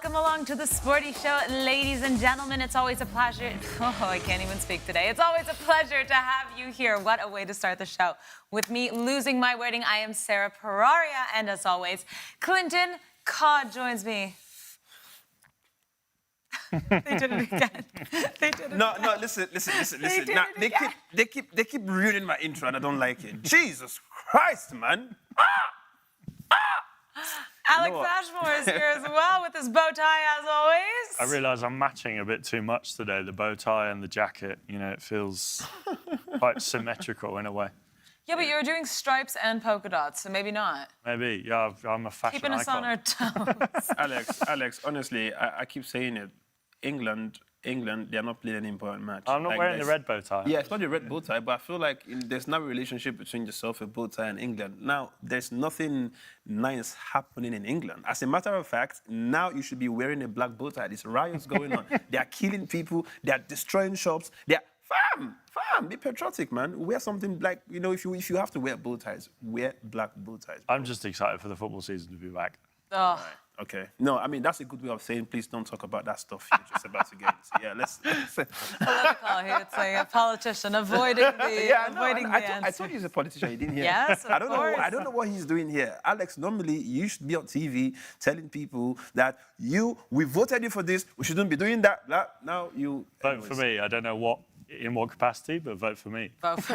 Welcome along to the Sporty Show, ladies and gentlemen. It's always a pleasure. Oh, I can't even speak today. It's always a pleasure to have you here. What a way to start the show. With me losing my wording, I am Sara Pararia, and as always, Klinton Cod joins me. They did it again. They did it. No, listen. Nah, they keep ruining my intro, and I don't like it. Jesus Christ, man! Alex Ashmore is here as well with his bow tie, as always. I realise I'm matching a bit too much today, the bow tie and the jacket. You know, it feels quite symmetrical in a way. Yeah, but you were doing stripes and polka dots, so maybe not. Maybe, yeah, I'm a fashion Keeping us on our toes. Alex, honestly, I keep saying it. England, they're not playing an important match. I'm not wearing the red bow tie. Yeah, it's not the red bow tie, but I feel like there's no relationship between yourself, a bow tie, and England. Now, there's nothing nice happening in England. As a matter of fact, now you should be wearing a black bow tie. There's riots going on. They are killing people. They are destroying shops. They are... Fam, be patriotic, man. Wear something black. You know, if you have to wear bow ties, wear black bow ties. I'm just excited for the football season to be back. Oh. Right. Okay. No, I mean, that's a good way of saying, please don't talk about that stuff you're just about to get into. Yeah, let's... Political, he would say, a politician, avoiding the, I told you he's a politician, you didn't hear. Yes, of course. I don't know what he's doing here. Alex, normally you should be on TV telling people that we voted you for this, we shouldn't be doing that. Now you... Vote for me. I don't know in what capacity, but vote for me. Vote for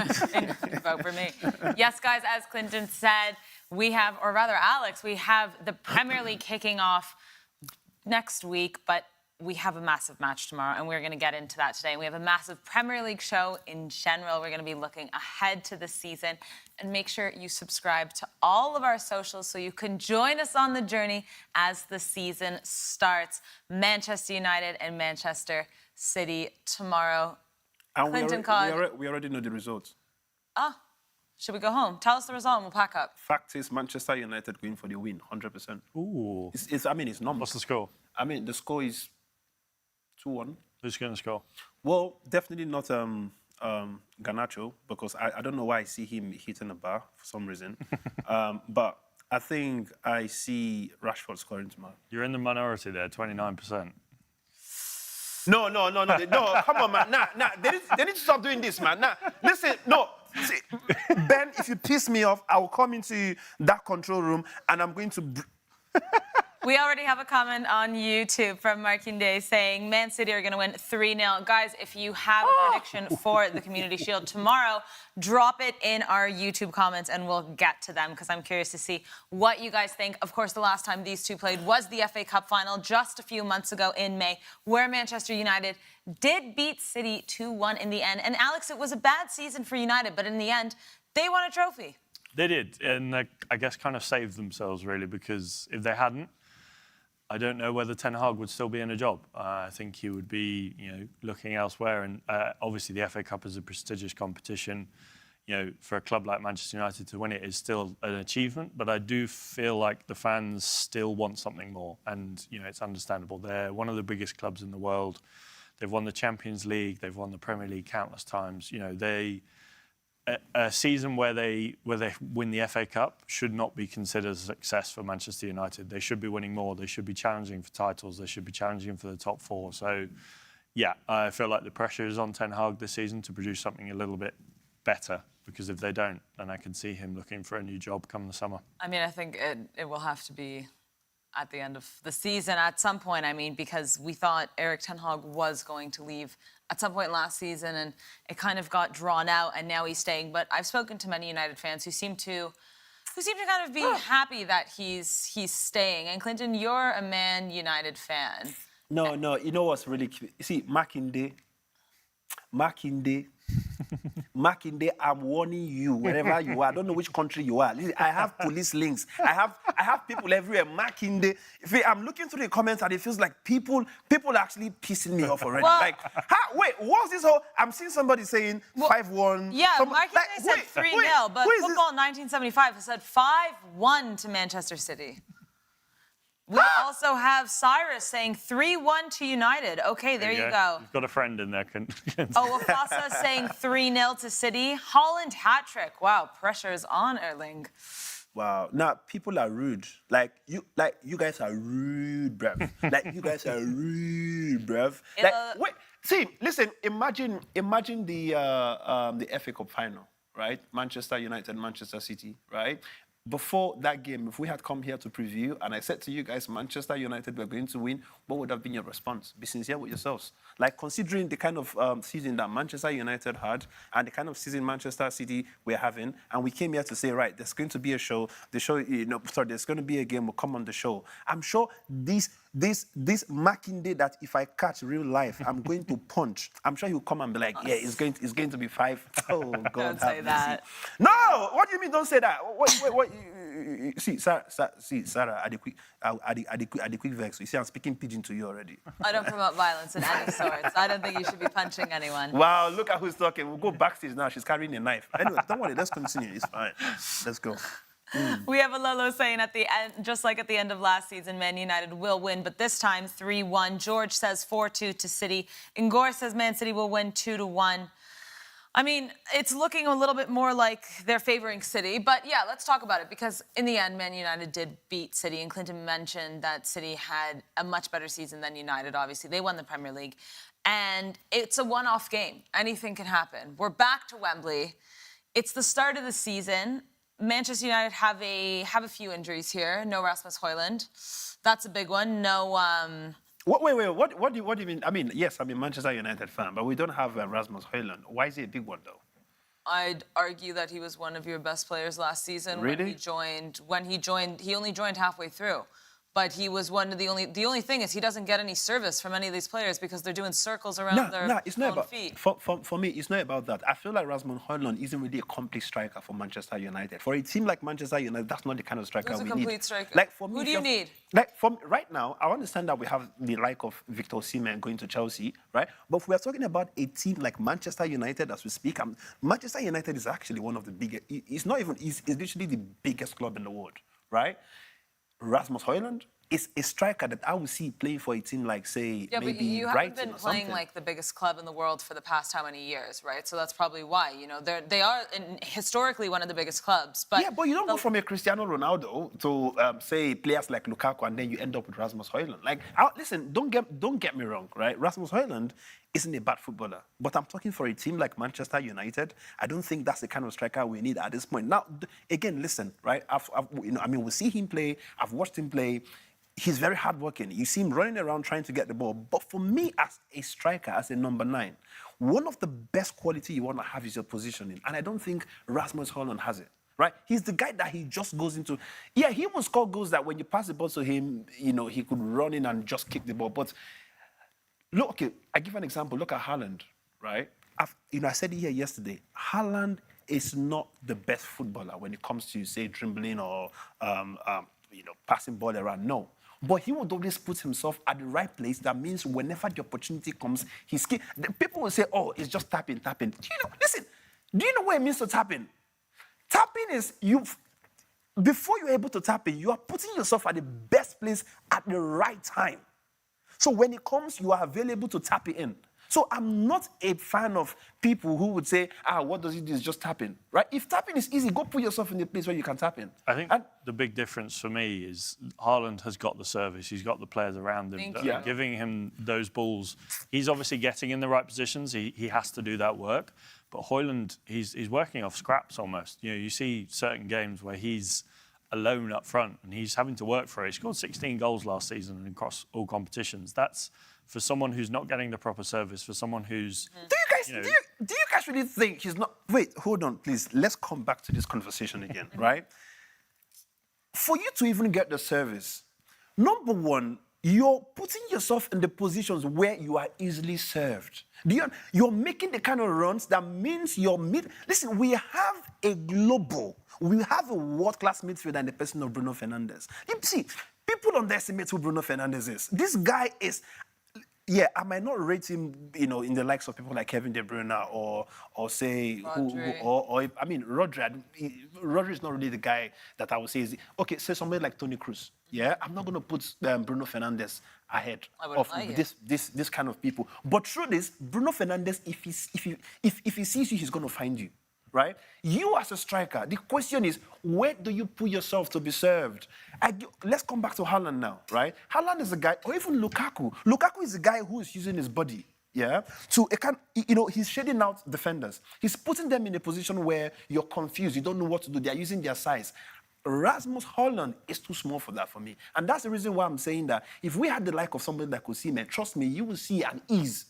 me. Yes, guys, as Klinton said, we have, or rather Alex, we have the Premier League kicking off next week, but we have a massive match tomorrow, and we're going to get into that today. And we have a massive Premier League show in general. We're going to be looking ahead to the season, and make sure you subscribe to all of our socials so you can join us on the journey as the season starts. Manchester United and Manchester City tomorrow. And Klinton we already know the results. Ah. Should we go home? Tell us the result and we'll pack up. Fact is, Manchester United going for the win, 100%. Ooh. It's normal. What's the score? I mean, the score is 2-1. Who's going to score? Well, definitely not Garnacho, because I don't know why I see him hitting a bar for some reason. But I think I see Rashford scoring tomorrow. You're in the minority there, 29%. No, come on, man. Nah, they need to stop doing this, man. Nah, listen, no. See, Ben, if you piss me off, I will come into that control room and I'm going to... We already have a comment on YouTube from Markinde saying Man City are going to win 3-0. Guys, if you have a prediction for the Community Shield tomorrow, drop it in our YouTube comments and we'll get to them because I'm curious to see what you guys think. Of course, the last time these two played was the FA Cup final just a few months ago in May, where Manchester United did beat City 2-1 in the end. And Alex, it was a bad season for United, but in the end, they won a trophy. They did, and I guess kind of saved themselves, really, because if they hadn't, I don't know whether Ten Hag would still be in a job. I think he would be, looking elsewhere. And obviously, the FA Cup is a prestigious competition. For a club like Manchester United to win it is still an achievement. But I do feel like the fans still want something more, and it's understandable. They're one of the biggest clubs in the world. They've won the Champions League. They've won the Premier League countless times. A season where they win the FA Cup should not be considered a success for Manchester United. They should be winning more. They should be challenging for titles. They should be challenging for the top four. So, yeah, I feel like the pressure is on Ten Hag this season to produce something a little bit better, because if they don't, then I can see him looking for a new job come the summer. I mean, I think it will have to be at the end of the season at some point, because we thought Erik ten Hag was going to leave at some point last season, and it kind of got drawn out, and now he's staying. But I've spoken to many United fans who seem to kind of be happy that he's staying. And Klinton, you're a Man United fan. No, you know what's really cute? You see, Markinde, I'm warning you, wherever you are. I don't know which country you are. Listen, I have police links. I have people everywhere. Markinde. I'm looking through the comments and it feels like people are actually pissing me off already. Well, wait, what's this whole... I'm seeing somebody saying 5-1. Yeah, Markinde said 3-0, but Football 1975 has said 5-1 to Manchester City. We also have Cyrus saying 3-1 to United. Okay, there you go. You've got a friend in there. Wafasa saying 3-0 to City. Holland hat-trick. Wow, pressure is on, Erling. Wow. Now people are rude. Like you guys are rude, bruv. Like you guys are rude, bruv. Like wait, see, listen. Imagine the FA Cup final, right? Manchester United, Manchester City, right? Before that game, if we had come here to preview and I said to you guys, Manchester United were going to win, what would have been your response? Be sincere with yourselves. Like, considering the kind of season that Manchester United had and the kind of season Manchester City were having, and we came here to say, right, there's going to be a show. The show, there's going to be a game. We'll come on the show. I'm sure this marking day that if I catch real life, I'm going to punch. I'm sure he'll come and be like, yeah, it's going to be 5. Oh God, Don't say that. No, what do you mean? Don't say that. What? See, Sarah, at the quick vex. You see, I'm speaking pidgin to you already. I don't promote violence in any sorts. I don't think you should be punching anyone. Wow, look at who's talking. We'll go backstage now. She's carrying a knife. Anyway, don't worry. Let's continue. It's fine. Let's go. We have a Lolo saying at the end, just like at the end of last season, Man United will win, but this time 3-1. George says 4-2 to City. Ngor says Man City will win 2-1. I mean, it's looking a little bit more like they're favoring City, but yeah, let's talk about it because in the end, Man United did beat City, and Klinton mentioned that City had a much better season than United, obviously. They won the Premier League, and it's a one-off game. Anything can happen. We're back to Wembley. It's the start of the season. Manchester United have a few injuries here. No Rasmus Højlund. That's a big one. No... Wait. What do you mean? I mean, yes, I'm a Manchester United fan, but we don't have Rasmus Højlund. Why is he a big one, though? I'd argue that he was one of your best players last season. Really? When he joined, he only joined halfway through. But he was one of the only thing is he doesn't get any service from any of these players because they're doing circles around their it's not about, feet. For me, it's not about that. I feel like Rasmus Højlund isn't really a complete striker for Manchester United. For a team like Manchester United, that's not the kind of striker we need. Who's a complete striker? Like for me, who do you need? Like right now, I understand that we have the like of Victor Osimhen going to Chelsea, right? But if we are talking about a team like Manchester United as we speak, Manchester United is actually one of the biggest. It's literally the biggest club in the world, right? Rasmus Højlund is a striker that I would see playing for a team like, say, yeah, maybe but you Brighton haven't been or playing something. like the biggest club in the world for the past how many years, right? So that's probably why. You know, they are historically one of the biggest clubs. But yeah, but you don't go from a Cristiano Ronaldo to say players like Lukaku, and then you end up with Rasmus Højlund. Like, listen, don't get me wrong, right? Rasmus Højlund isn't a bad footballer, but I'm talking for a team like Manchester United. I don't think that's the kind of striker we need at this point. Now, again, listen, right? We see him play. I've watched him play. He's very hardworking. You see him running around trying to get the ball. But for me, as a striker, as a number 9, one of the best quality you want to have is your positioning. And I don't think Rasmus Højlund has it, right? He's the guy that he just goes into. Yeah, he will score goals that when you pass the ball to him, he could run in and just kick the ball. But look, okay, I give an example. Look at Haaland, right? I said it here yesterday. Haaland is not the best footballer when it comes to, say, dribbling or passing ball around. No. But he would always put himself at the right place. That means whenever the opportunity comes, people will say, oh, it's just tapping. Listen, do you know what it means to tapping? Tapping is before you're able to tap in, you are putting yourself at the best place at the right time. So when it comes, you are available to tap it in. So I'm not a fan of people who would say, what does he do? It's just tapping, right? If tapping is easy, go put yourself in the place where you can tap in. I think the big difference for me is Haaland has got the service. He's got the players around him that are giving him those balls. He's obviously getting in the right positions. He has to do that work. But Højlund, he's working off scraps almost. You see certain games where he's alone up front and he's having to work for it. He scored 16 goals last season across all competitions. That's for someone who's not getting the proper service, for someone who's... Do you guys really think he's not... Wait, hold on, please. Let's come back to this conversation again, right? For you to even get the service, number one, you're putting yourself in the positions where you are easily served. You're making the kind of runs that means you're Listen, we have a world-class midfielder in the person of Bruno Fernandes. You see, people underestimate who Bruno Fernandes is. This guy is... Yeah, I might not rate him, in the likes of people like Kevin De Bruyne or say Rodri. Rodri is not really the guy that I would say is okay. Say somebody like Toni Kroos. Yeah, I'm not going to put Bruno Fernandes ahead of this kind of people. But truth is, Bruno Fernandes, if he sees you, he's going to find you. right? You as a striker, the question is, where do you put yourself to be served? Let's come back to Højlund now, right? Højlund is a guy, or even Lukaku. Lukaku is a guy who is using his body, yeah, he's shading out defenders. He's putting them in a position where you're confused, you don't know what to do. They're using their size. Rasmus Højlund is too small for that for me. And that's the reason why I'm saying that if we had the like of somebody that could see, man, trust me, you will see an ease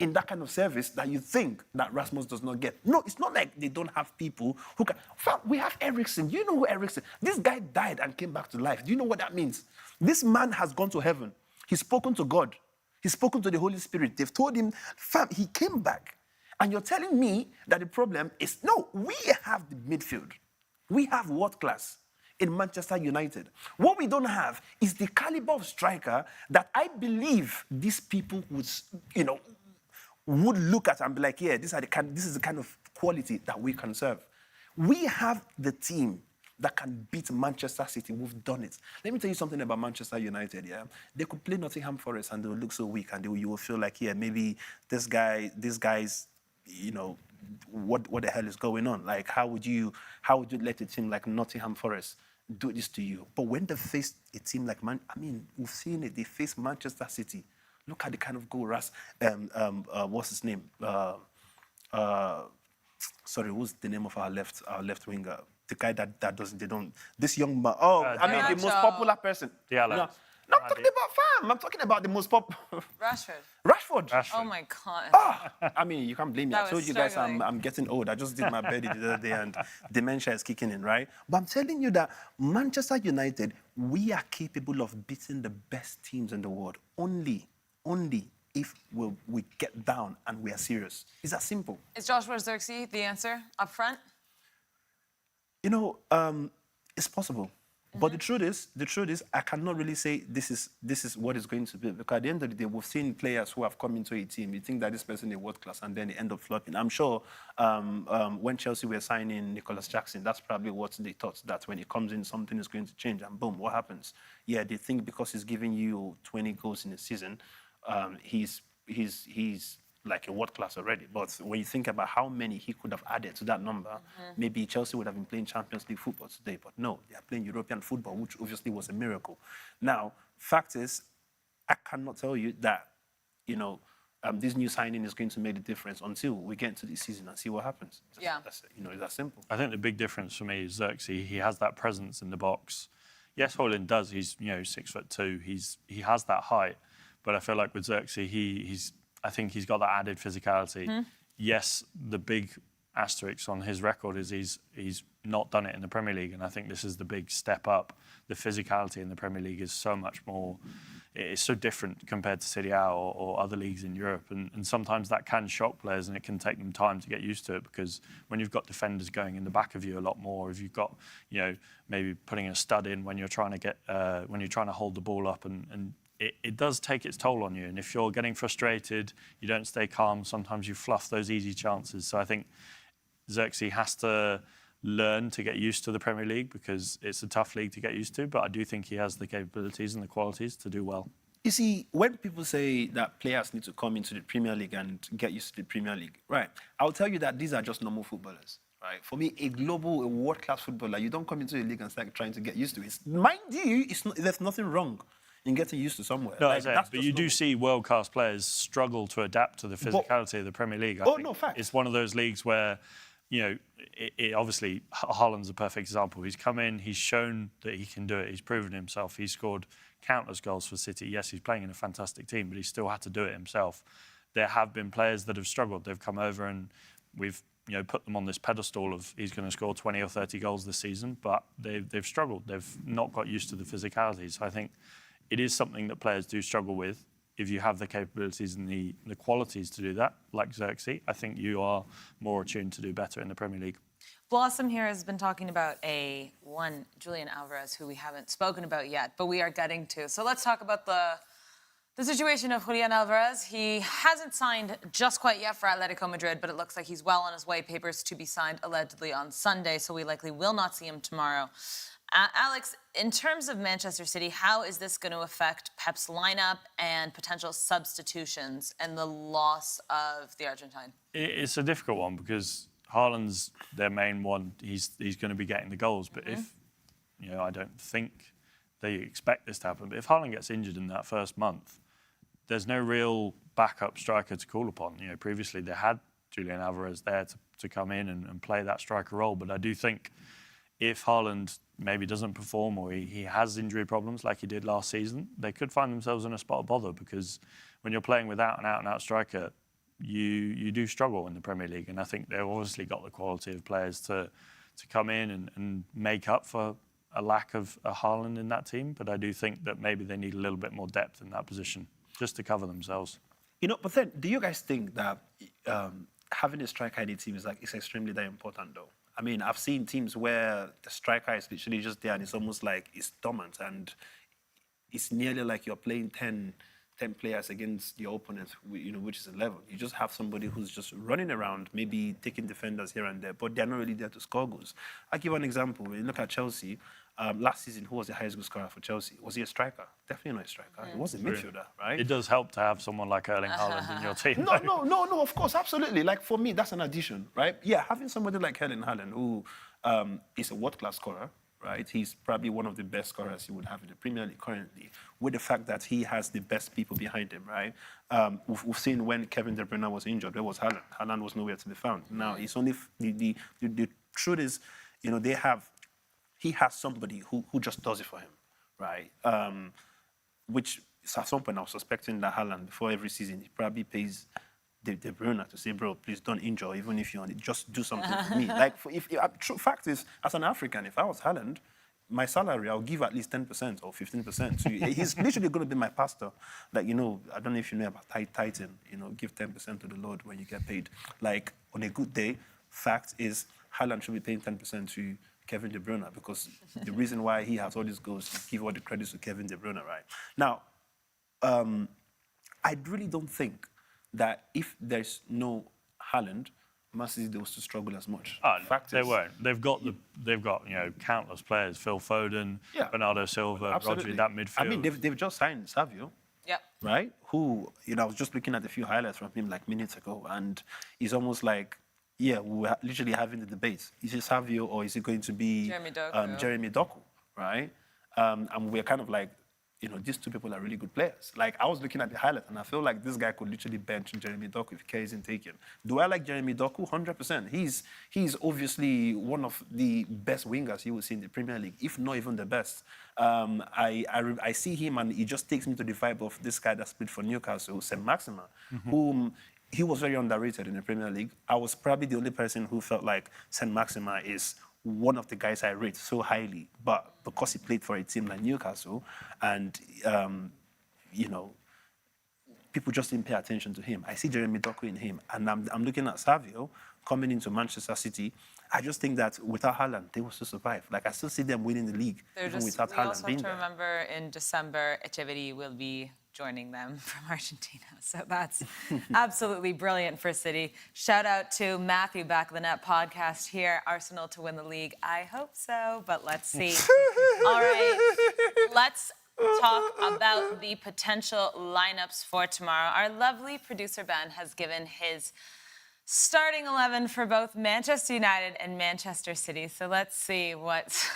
in that kind of service that you think that Rasmus does not get. No, it's not like they don't have people who can. We have Eriksen. You know who Eriksen? This guy died and came back to life. Do you know what that means? This man has gone to heaven. He's spoken to God. He's spoken to the Holy Spirit. They've told him, fam, he came back. And you're telling me that the problem is, no, we have the midfield. We have world class in Manchester United. What we don't have is the caliber of striker that I believe these people would look at and be like, yeah, this is the kind of quality that we can serve. We have the team that can beat Manchester City. We've done it. Let me tell you something about Manchester United, yeah? They could play Nottingham Forest and they will look so weak and you will feel like, yeah, maybe this guy's, what the hell is going on? Like, how would you let a team like Nottingham Forest do this to you? But when they face a team like we've seen it. They face Manchester City. Look at the kind of goal what's his name? Sorry, who's the name of our left winger? The guy that doesn't. This young man. The most popular person. Yeah, No, I'm talking about fam. I'm talking about the most popular. Rashford. Oh my God. You can't blame me. That I told was you guys struggling. I'm getting old. I just did my birthday the other day and dementia is kicking in, right? But I'm telling you that Manchester United, we are capable of beating the best teams in the world. Only if we get down and we are serious. It's that simple. Is Joshua Zirkzee the answer up front? It's possible. But the truth is, I cannot really say this is what it's going to be, because at the end of the day, we've seen players who have come into a team. You think that this person is world class, and then they end up flopping. I'm sure when Chelsea were signing Nicholas Jackson, that's probably what they thought, that when he comes in, something is going to change, and boom, what happens? Yeah, they think because he's giving you 20 goals in a season, he's like a world class already. But when you think about how many he could have added to that number, maybe Chelsea would have been playing Champions League football today. But no, they are playing European football, which obviously was a miracle. Now, fact is, I cannot tell you that, this new signing is going to make the difference until we get into the season and see what happens. It's that simple. I think the big difference for me is Zirkzee. He has that presence in the box. Yes, Højlund does. He's 6'2". He has that height, but I feel like with Zirkzee, I think he's got that added physicality. Yes, the big asterisk on his record is he's not done it in the Premier League, and I think this is the big step up. The physicality in the Premier League is so much more. It's so different compared to Serie A or other leagues in Europe, and sometimes that can shock players, and it can take them time to get used to it, because when you've got defenders going in the back of you a lot more, if you've got maybe putting a stud in when you're trying to hold the ball up, and it does take its toll on you. And if you're getting frustrated, you don't stay calm, sometimes you fluff those easy chances. So I think Zirkzee has to learn to get used to the Premier League, because it's a tough league to get used to, but I do think he has the capabilities and the qualities to do well. You see, when people say that players need to come into the Premier League and get used to the Premier League, right, I'll tell you that these are just normal footballers. Right. For me, a world-class footballer, you don't come into a league and start trying to get used to it. Mind you, there's nothing wrong in getting used to somewhere. No, but you do see world-class players struggle to adapt to the physicality of the Premier League. I think fact. It's one of those leagues where, obviously, Haaland's a perfect example. He's come in, he's shown that he can do it, he's proven himself, he's scored countless goals for City. Yes, he's playing in a fantastic team, but he still had to do it himself. There have been players that have struggled. They've come over and we've put them on this pedestal of he's going to score 20 or 30 goals this season, but they've struggled. They've not got used to the physicality. So I think it is something that players do struggle with. If you have the capabilities and the qualities to do that, like Zirkzee, I think you are more attuned to do better in the Premier League. Blossom here has been talking about Julian Alvarez, who we haven't spoken about yet, but we are getting to. So let's talk about the situation of Julian Alvarez. He hasn't signed just quite yet for Atletico Madrid, but it looks like he's well on his way. Papers to be signed allegedly on Sunday, so we likely will not see him tomorrow. Alex, in terms of Manchester City, how is this going to affect Pep's lineup and potential substitutions and the loss of the Argentine? It's a difficult one because Haaland's their main one. He's going to be getting the goals. But if, I don't think they expect this to happen. But if Højlund gets injured in that first month, there's no real backup striker to call upon. Previously they had Julian Alvarez there to come in and play that striker role. But I do think if Højlund maybe doesn't perform or he has injury problems like he did last season, they could find themselves in a spot of bother, because when you're playing without an out-and-out striker, you do struggle in the Premier League. And I think they've obviously got the quality of players to come in and make up for a lack of a Højlund in that team. But I do think that maybe they need a little bit more depth in that position just to cover themselves. But then, do you guys think that having a striker in the team is extremely that important, though? I mean, I've seen teams where the striker is literally just there and it's almost like it's dormant, and it's nearly like you're playing 10 players against your opponent, which is 11. You just have somebody who's just running around, maybe taking defenders here and there, but they're not really there to score goals. I'll give an example. When you look at Chelsea, last season, who was the highest goal scorer for Chelsea? Was he a striker? Definitely not a striker. He was a midfielder, right? It does help to have someone like Erling Haaland in your team. No, of course, absolutely. Like, for me, that's an addition, right? Yeah, having somebody like Erling Haaland, who is a world-class scorer, right? He's probably one of the best scorers you would have in the Premier League currently, with the fact that he has the best people behind him, right? We've seen when Kevin De Bruyne was injured, where was Haaland? Haaland was nowhere to be found. Now, it's only the truth is, he has somebody who just does it for him, right? Which at some point I was suspecting that Haaland, before every season, he probably pays De Bruyne to say, bro, please don't injure, even if you want it, just do something for me. True fact is, as an African, if I was Haaland, my salary, I'll give at least 10% or 15%. So he's literally going to be my pastor. I don't know if you know about tithing, give 10% to the Lord when you get paid. Like, on a good day, fact is, Haaland should be paying 10% to Kevin De Bruyne, because the reason why he has all these goals is give all the credits to Kevin De Bruyne, right? Now, I really don't think that if there's no Haaland, Man City was to struggle as much. They won't. They've got countless players: Phil Foden, Bernardo Silva, Rodri. That midfield. I mean, they've just signed Savio. Yep. Right? Who, I was just looking at a few highlights from him minutes ago, and he's almost like, we were literally having the debate. Is it Savio or is it going to be Jeremy Doku, right? And we're kind of like, these two people are really good players. Like, I was looking at the highlight and I feel like this guy could literally bench Jeremy Doku if care isn't taken. Do I like Jeremy Doku? 100%. He's obviously one of the best wingers you will see in the Premier League, if not even the best. I see him and he just takes me to the vibe of this guy that played for Newcastle, Saint-Maximin, whom he was very underrated in the Premier League. I was probably the only person who felt like Saint-Maximin is one of the guys I rate so highly, but because he played for a team like Newcastle, and people just didn't pay attention to him. I see Jeremy Doku in him, and I'm looking at Savio coming into Manchester City. I just think that without Haaland, they will still survive. Like, I still see them winning the league even without Haaland being there. We also have to remember in December, Echeverri will be joining them from Argentina. So that's absolutely brilliant for City. Shout out to Matthew, Back of the Net podcast here. Arsenal to win the league. I hope so, but let's see. All right, let's talk about the potential lineups for tomorrow. Our lovely producer, Ben, has given his starting 11 for both Manchester United and Manchester City. So let's see what's...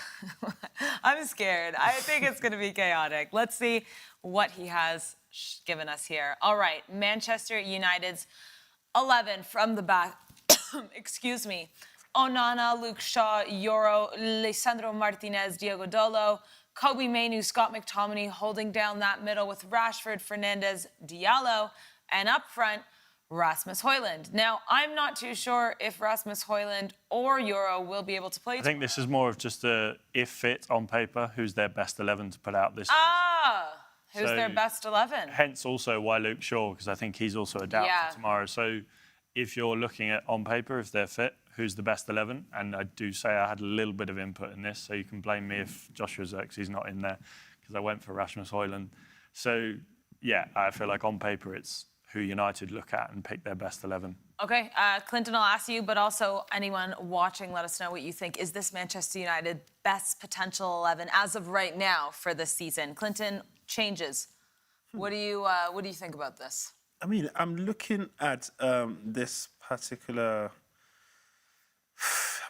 I'm scared. I think it's going to be chaotic. Let's see what he has given us here. All right, Manchester United's 11 from the back. Excuse me. Onana, Luke Shaw, Euro, Lisandro Martinez, Diogo Dolo, Kobe Mainoo, Scott McTominay holding down that middle with Rashford, Fernandes, Diallo, and up front, Rasmus Højlund. Now, I'm not too sure if Rasmus Højlund or Euro will be able to play. I think this is more of just a if fit on paper, who's their best 11 to put out this season. Who's their best 11? Hence also why Luke Shaw, because I think he's also a doubt for tomorrow. So if you're looking at on paper, if they're fit, who's the best 11? And I do say I had a little bit of input in this, so you can blame me if Joshua Zirkzee's not in there, because I went for Rasmus Højlund. So, yeah, I feel like on paper it's who United look at and pick their best 11. Okay, Klinton, I'll ask you, but also anyone watching, let us know what you think. Is this Manchester United best potential 11 as of right now for this season? Klinton, changes. What do you think about this? I mean, I'm looking at this particular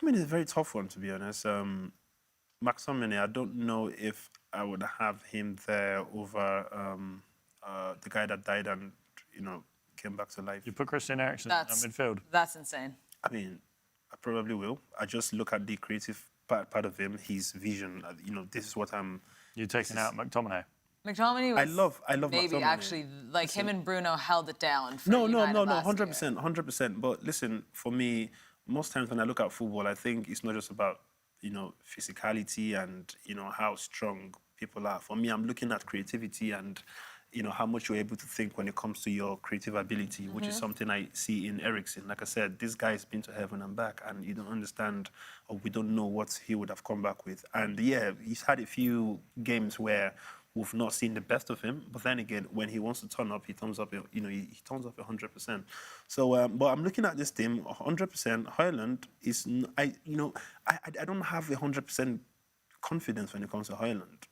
I mean, it's a very tough one, to be honest. McTominay, I don't know if I would have him there over the guy that died and, came back to life. You put Christian Eriksen in that midfield. That's insane. I mean, I probably will. I just look at the creative part of him, his vision. This is what I'm... You're taking out McTominay. McTominay was I love maybe McTominay. actually, like him and Bruno held it down for No, United 100%, 100%. But listen, for me, most times when I look at football, I think it's not just about, physicality and, how strong people are. For me, I'm looking at creativity and, how much you're able to think when it comes to your creative ability, which is something I see in Eriksen. Like I said, this guy's been to heaven and back, and you don't understand, or we don't know what he would have come back with. And yeah, he's had a few games where we've not seen the best of him, but then again, when he wants to turn up, he turns up. He turns up 100%. So, but I'm looking at this team 100%. Højlund is, I don't have 100% confidence when it comes to Højlund.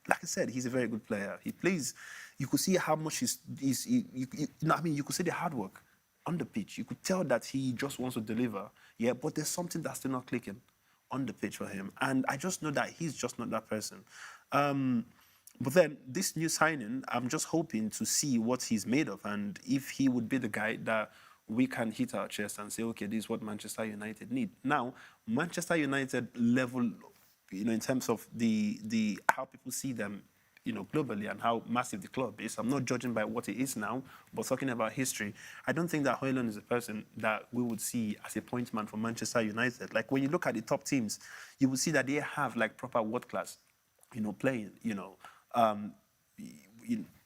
Like I said, he's a very good player. He plays. You could see how much you could see the hard work on the pitch. You could tell that he just wants to deliver. Yeah, but there's something that's still not clicking on the pitch for him, and I just know that he's just not that person. But then this new signing, I'm just hoping to see what he's made of, and if he would be the guy that we can hit our chest and say, okay, this is what Manchester United need. Now, Manchester United level, in terms of the how people see them, globally and how massive the club is. I'm not judging by what it is now, but talking about history, I don't think that Højlund is a person that we would see as a point man for Manchester United. Like when you look at the top teams, you will see that they have like proper world class, playing. We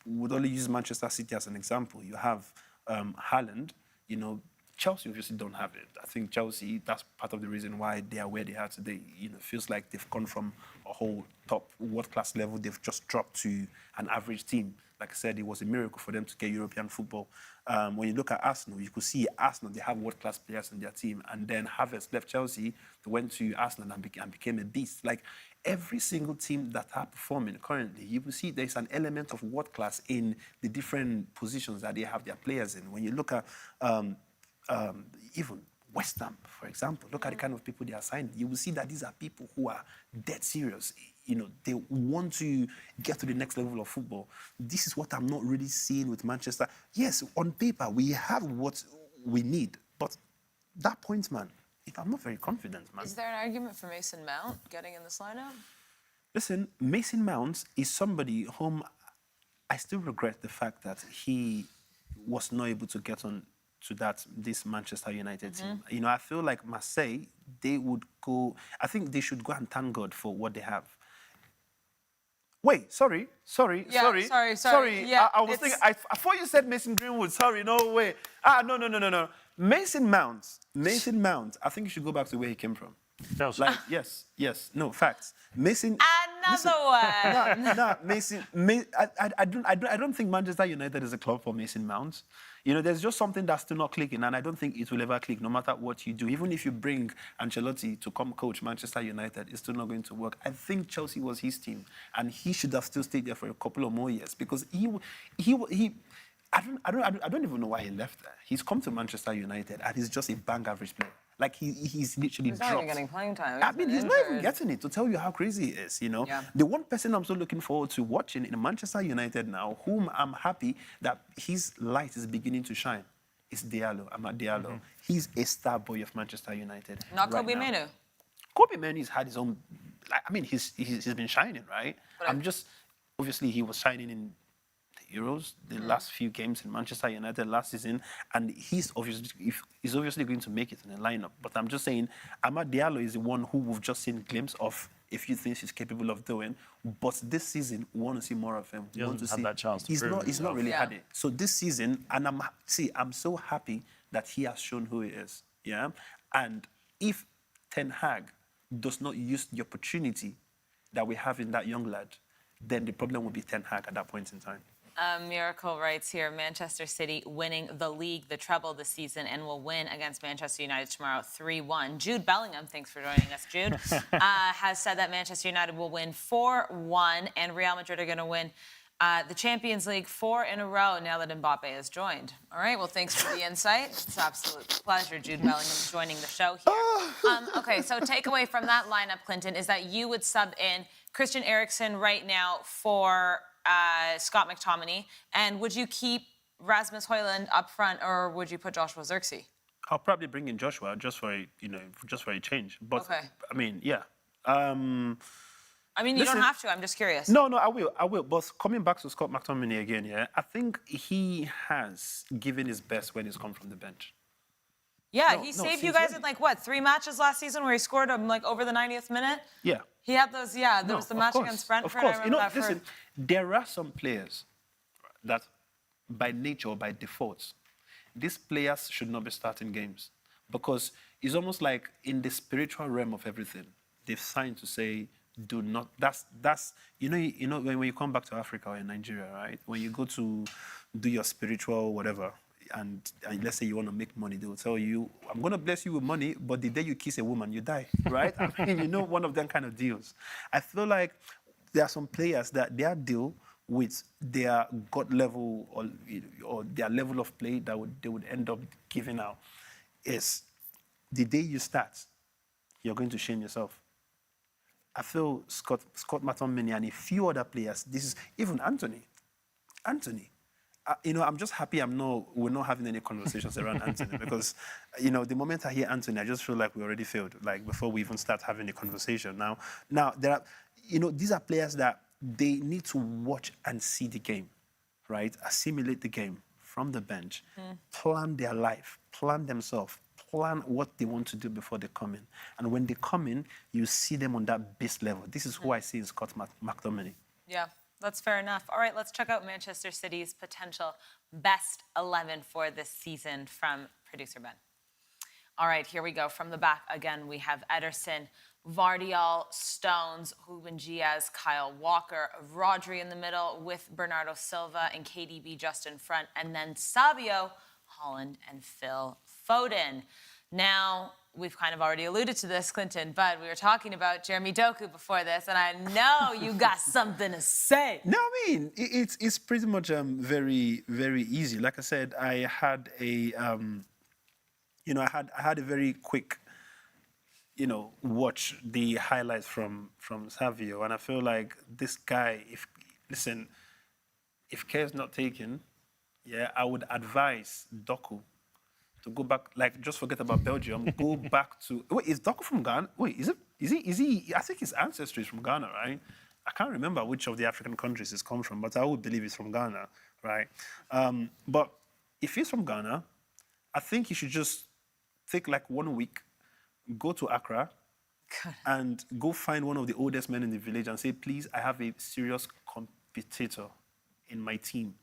would only use Manchester City as an example. You have Haaland, Chelsea obviously don't have it. I think Chelsea, that's part of the reason why they are where they are today. It feels like they've gone from a whole top world-class level, they've just dropped to an average team. Like I said, it was a miracle for them to get European football. When you look at Arsenal, you could see Arsenal, they have world-class players in their team. And then Havertz left Chelsea, they went to Arsenal and became a beast. Like every single team that are performing currently, you will see there's an element of world-class in the different positions that they have their players in. When you look at even West Ham, for example, look at the kind of people they are signing. You will see that these are people who are dead serious. They want to get to the next level of football. This is what I'm not really seeing with Manchester. Yes, on paper, we have what we need, but that point, man, I'm not very confident, man. Is there an argument for Mason Mount getting in this lineup? Listen, Mason Mount is somebody whom I still regret the fact that he was not able to get on to this Manchester United team. I feel like Marseille, they would go... I think they should go and thank God for what they have. Wait, sorry. Yeah, I was thinking... I thought you said Mason Greenwood. Sorry, no way. No. Mason Mount. I think you should go back to where he came from. Like, yes. No, facts. Mason... Another one. No, Mason... I don't think Manchester United is a club for Mason Mount. There's just something that's still not clicking, and I don't think it will ever click, no matter what you do. Even if you bring Ancelotti to come coach Manchester United, it's still not going to work. I think Chelsea was his team, and he should have still stayed there for a couple of more years because I don't even know why he left there. He's come to Manchester United, and he's just a bang average player. Like he's literally He's dropped. not even getting playing time. He's not even getting it, to tell you how crazy he is, Yeah. The one person I'm so looking forward to watching in Manchester United now, whom I'm happy that his light is beginning to shine, is Amad Diallo. He's a star boy of Manchester United. Not Kobe Mainoo. Kobe Mainoo's had his own... he's been shining, right? But obviously, he was shining in Euros, the last few games in Manchester United last season, and he's obviously going to make it in the lineup. But I'm just saying, Amad Diallo is the one who we've just seen a glimpse of a few things he's capable of doing. But this season, we want to see more of him. He hasn't had that chance to prove He's not really had it. So this season, and I'm so happy that he has shown who he is. Yeah, and if Ten Hag does not use the opportunity that we have in that young lad, then the problem will be Ten Hag at that point in time. Miracle writes here, Manchester City winning the league, the treble this season, and will win against Manchester United tomorrow 3-1. Jude Bellingham, thanks for joining us, Jude, has said that Manchester United will win 4-1 and Real Madrid are going to win the Champions League 4 in a row now that Mbappe has joined. All right, well, thanks for the insight. It's an absolute pleasure, Jude Bellingham, joining the show here. Okay, so takeaway from that lineup, Klinton, is that you would sub in Christian Eriksen right now for Scott McTominay. And would you keep Rasmus Højlund up front, or would you put Joshua Zirkzee? I'll probably bring in Joshua just for a change. But Okay. I mean, yeah. I mean, you don't have to. I'm just curious. No, I will. But coming back to Scott McTominay again, yeah, I think he has given his best when he's come from the bench. Yeah, he saved you guys in, like, what, 3 matches last season where he scored like over the 90th minute? Yeah. He had those, there was the match against Brentford. Of course. I remember that Listen, there are some players that by nature or by default, these players should not be starting games because it's almost like in the spiritual realm of everything, they've signed to say, do not, that's you know when you come back to Africa or in Nigeria, right? When you go to do your spiritual whatever, and let's say you want to make money, they will tell you, I'm going to bless you with money, but the day you kiss a woman, you die, right? I mean, one of them kind of deals. I feel like there are some players that their deal with their God level or their level of play that they would end up giving out is the day you start, you're going to shame yourself. I feel Scott McTominay and a few other players, this is even Anthony. I'm just happy we're not having any conversations around Anthony because, the moment I hear Anthony, I just feel like we already failed, like before we even start having a conversation. Now there are, these are players that they need to watch and see the game, right? Assimilate the game from the bench, plan their life, plan themselves, plan what they want to do before they come in. And when they come in, you see them on that base level. This is who I see in Scott McTominay. Yeah, that's fair enough. All right, let's check out Manchester City's potential best 11 for this season from producer Ben. All right, here we go. From the back again, we have Ederson, Vardiol, Stones, Ruben Diaz, Kyle Walker, Rodri in the middle with Bernardo Silva and KDB just in front, and then Sabio, Holland, and Phil Foden. Now, we've kind of already alluded to this, Klinton, but we were talking about Jeremy Doku before this, and I know you got something to say. No, I mean, it's pretty much very, very easy. Like I said, I had a, I had a very quick, watch the highlights from Savio, and I feel like this guy, if care is not taken, I would advise Doku to go back, like, just forget about Belgium, go back to... Wait, is Doku from Ghana? Wait, is he... I think his ancestry is from Ghana, right? I can't remember which of the African countries he's come from, but I would believe he's from Ghana, right? But if he's from Ghana, I think he should just take, like, 1 week, go to Accra, and go find one of the oldest men in the village and say, please, I have a serious competitor in my team,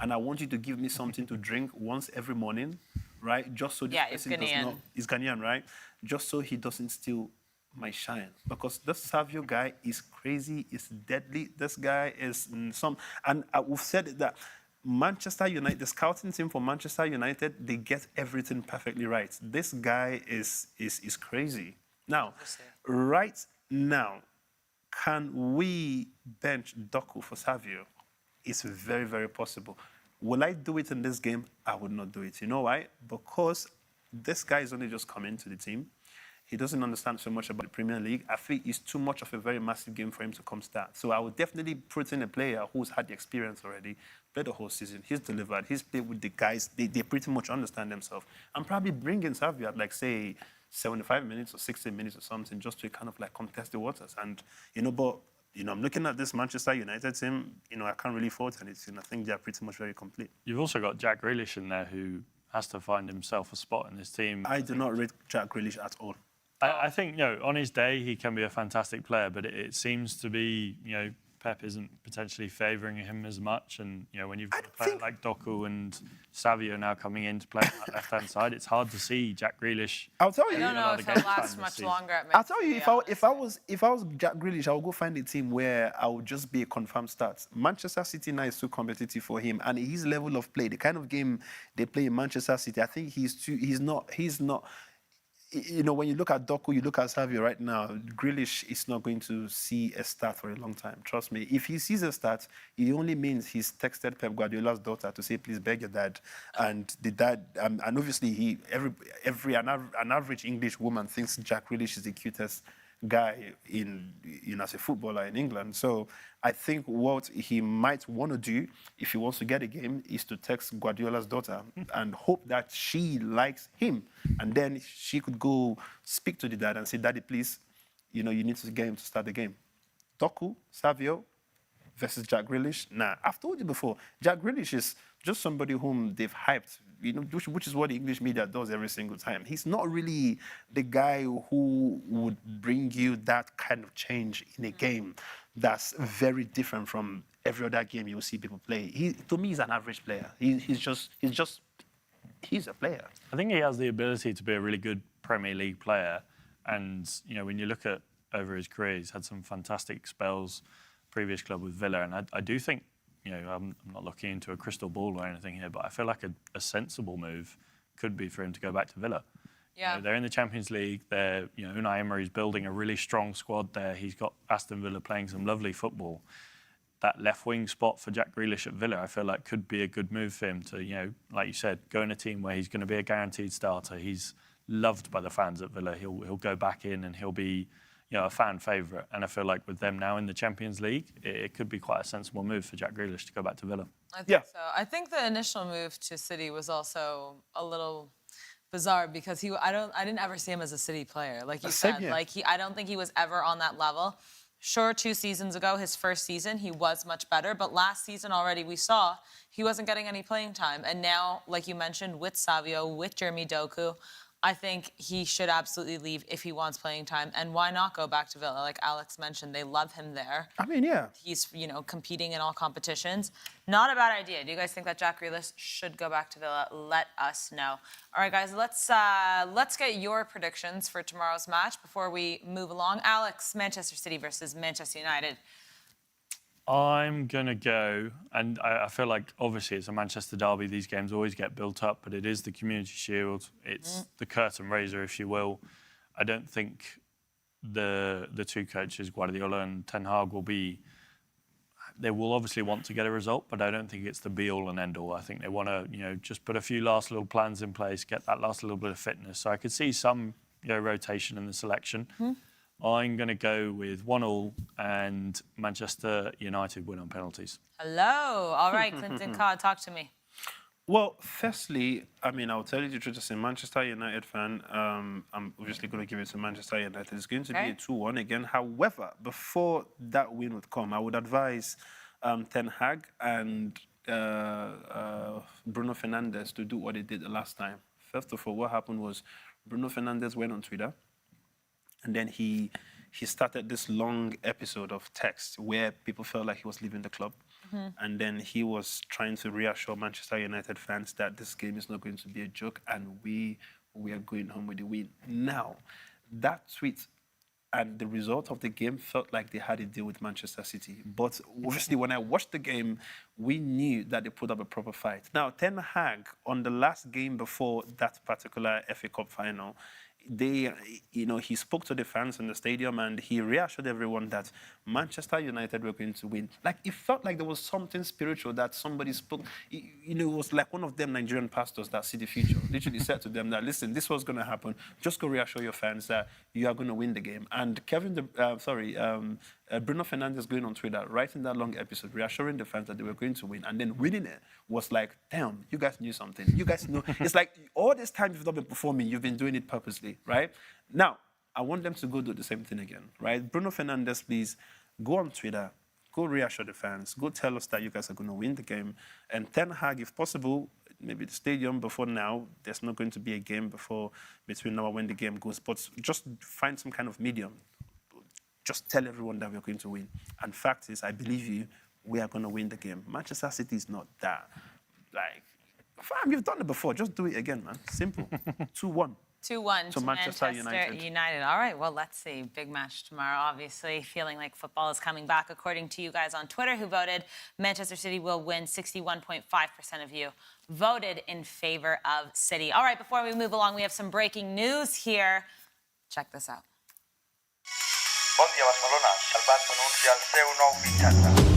and I want you to give me something to drink once every morning, right? Just so this person does not... He's Ghanaian, right? Just so he doesn't steal my shine. Because this Savio guy is crazy, is deadly. This guy is some... And we've said that Manchester United, the scouting team for Manchester United, they get everything perfectly right. This guy is crazy. Now, right now, can we bench Doku for Savio? It's very, very possible. Will I do it in this game? I would not do it. You know why? Because this guy is only just coming to the team. He doesn't understand so much about the Premier League. I think it's too much of a very massive game for him to come start. So I would definitely put in a player who's had the experience already, played the whole season. He's delivered. He's played with the guys. They pretty much understand themselves. And probably bring in Savio at, like, say, 75 minutes or 60 minutes or something, just to kind of, like, contest the waters. And, but... I'm looking at this Manchester United team, I can't really fault anything. I think they're pretty much very complete. You've also got Jack Grealish in there who has to find himself a spot in this team. I do not rate Jack Grealish at all. I think, on his day, he can be a fantastic player, but it seems to be, Pep isn't potentially favouring him as much. And, when you've got a player like Doku and Savio now coming in to play on that left-hand side, it's hard to see Jack Grealish. I'll tell you. I don't know if he'll last much longer at I'll tell you, if I was Jack Grealish, I would go find a team where I would just be a confirmed start. Manchester City now is too competitive for him, and his level of play, the kind of game they play in Manchester City, I think he's not. when you look at Doku, you look at Savio right now, Grealish is not going to see a start for a long time. Trust me. If he sees a start, it only means he's texted Pep Guardiola's daughter to say, please beg your dad. And the dad, and obviously an average English woman thinks Jack Grealish is the cutest guy as a footballer in England. So I think what he might want to do if he wants to get a game is to text Guardiola's daughter and hope that she likes him. And then she could go speak to the dad and say, Daddy, please, you need to get him to start the game. Doku, Savio versus Jack Grealish. Nah, I've told you before, Jack Grealish is just somebody whom they've hyped, which is what the English media does every single time. He's not really the guy who would bring you that kind of change in a game that's very different from every other game you'll see people play. To me, he's an average player. He's a player. I think he has the ability to be a really good Premier League player. And, when you look at over his career, he's had some fantastic spells, previous club with Villa. And I do think, I'm not looking into a crystal ball or anything here, but I feel like a sensible move could be for him to go back to Villa. Yeah. They're in the Champions League. Unai Emery's building a really strong squad there. He's got Aston Villa playing some lovely football. That left wing spot for Jack Grealish at Villa, I feel like could be a good move for him to, like you said, go in a team where he's going to be a guaranteed starter. He's loved by the fans at Villa. He'll go back in and he'll be, a fan favourite. And I feel like with them now in the Champions League, it could be quite a sensible move for Jack Grealish to go back to Villa. I think so. I think the initial move to City was also a little bizarre because I didn't ever see him as a City player. Like you said, I don't think he was ever on that level. Sure, 2 seasons ago, his first season, he was much better. But last season already we saw he wasn't getting any playing time. And now, like you mentioned, with Savio, with Jeremy Doku, I think he should absolutely leave if he wants playing time. And why not go back to Villa? Like Alex mentioned, they love him there. I mean, yeah. He's, competing in all competitions. Not a bad idea. Do you guys think that Jack Grealish should go back to Villa? Let us know. All right, guys, let's get your predictions for tomorrow's match before we move along. Alex, Manchester City versus Manchester United. I'm going to go, and I feel like obviously it's a Manchester derby. These games always get built up, but it is the Community Shield. It's the curtain raiser, if you will. I don't think the two coaches, Guardiola and Ten Hag, they will obviously want to get a result, but I don't think it's the be-all and end-all. I think they want to, just put a few last little plans in place, get that last little bit of fitness. So I could see some, rotation in the selection. I'm going to go with 1-1 and Manchester United win on penalties. Hello. All right, Klinton, talk to me. Well, firstly, I'll tell you the truth as a Manchester United fan. I'm obviously going to give it to Manchester United. It's going to be a 2-1 again. However, before that win would come, I would advise Ten Hag and Bruno Fernandes to do what they did the last time. First of all, what happened was Bruno Fernandes went on Twitter, and then he started this long episode of text where people felt like he was leaving the club. And then he was trying to reassure Manchester United fans that this game is not going to be a joke and we are going home with the win. Now, that tweet and the result of the game felt like they had a deal with Manchester City. But obviously, when I watched the game, we knew that they put up a proper fight. Now, Ten Hag, on the last game before that particular FA Cup final, he spoke to the fans in the stadium and he reassured everyone that Manchester United were going to win. Like, it felt like there was something spiritual that somebody spoke. It was like one of them Nigerian pastors that see the future. Literally said to them that, listen, this was going to happen. Just go reassure your fans that you are going to win the game. And Bruno Fernandes going on Twitter, writing that long episode, reassuring the fans that they were going to win, and then winning it was like, damn, you guys knew something. You guys know. It's like all this time you've not been performing, you've been doing it purposely, right? Now, I want them to go do the same thing again, right? Bruno Fernandes, please go on Twitter, go reassure the fans, go tell us that you guys are going to win the game. And Ten Hag, if possible, maybe the stadium before now, there's not going to be a game between now and when the game goes, but just find some kind of medium. Just tell everyone that we're going to win. And fact is, I believe you, we are going to win the game. Manchester City is not that. Like, fam, you've done it before. Just do it again, man. Simple. 2-1. 2-1 to Manchester United. All right, well, let's see. Big match tomorrow, obviously. Feeling like football is coming back, according to you guys on Twitter, who voted Manchester City will win. 61.5% of you voted in favor of City. All right, before we move along, we have some breaking news here. Check this out. Bon dia, Barcelona. El Barça anuncia el seu nou fitxatge.